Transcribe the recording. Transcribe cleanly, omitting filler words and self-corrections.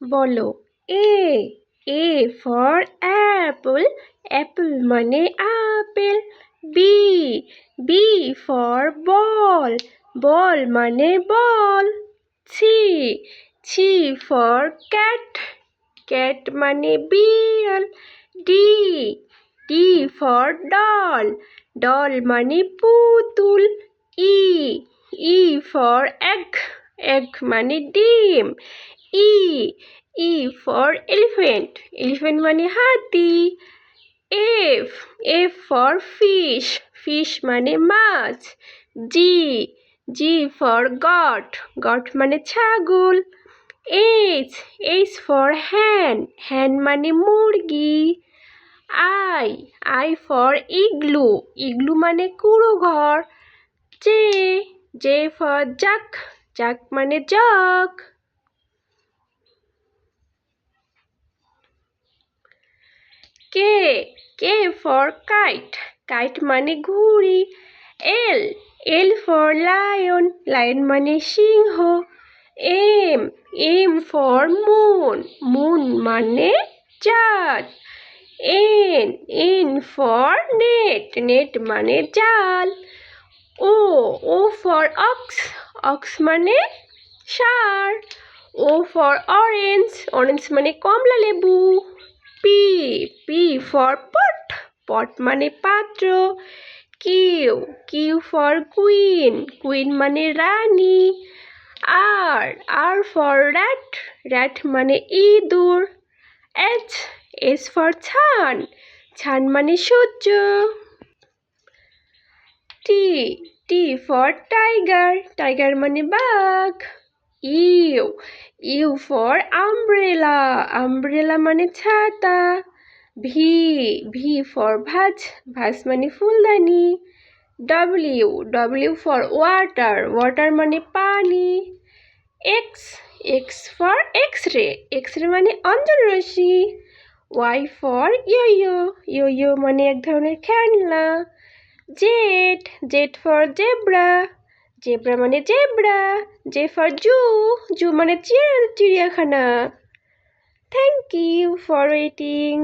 বলো A for Apple Apple মানে apple B for ball বল মানে বল সি ফর ক্যাট ক্যাট মানে বিড়াল ডি ফর ডল ডল মানে পুতুল ই ফর এগ মানে ডিম ই ফর এলিফ্যান্ট এলিফ্যান্ট মানে হাতি এফ ফর ফিশ মানে মাছ জি ফর গট মানে ছাগল এইচ ফর হ্যান মানে মুরগি আই ফর ইগলু মানে কুঁড়ো ঘর জে ফর জাক মানে জগ কে ফর কাইট মানে ঘুড়ি এল ফর লায়ন মানে সিংহ এম ফর মুন মানে চাঁদ এন ফর নেট মানে জাল ও ফর অক্স মানে ষাঁড় ও ফর অরেঞ্জ মানে কমলা লেবু পি ফর পট মানে পাত্র কিউ ফর কুইন মানে রানী আর ফর র্যাট মানে ইঁদুর এস ফর ছান মানে সূর্য টি ফর টাইগার মানে বাঘ ইউ ফর আমব্রেলা মানে ছাতা ভি ফর ভাজ মানে ফুলদানি ডব্লিউ ফর ওয়াটার মানে পানি এক্স ফর এক্স রে মানে অঞ্জন রশ্মি ওয়াই ফর ইয়ো মানে এক ধরনের খেলনা জেড ফর জেব্রা মানে জে ফর জু মানে চিড়িয়াখানা থ্যাংক ইউ ফর ওয়েটিং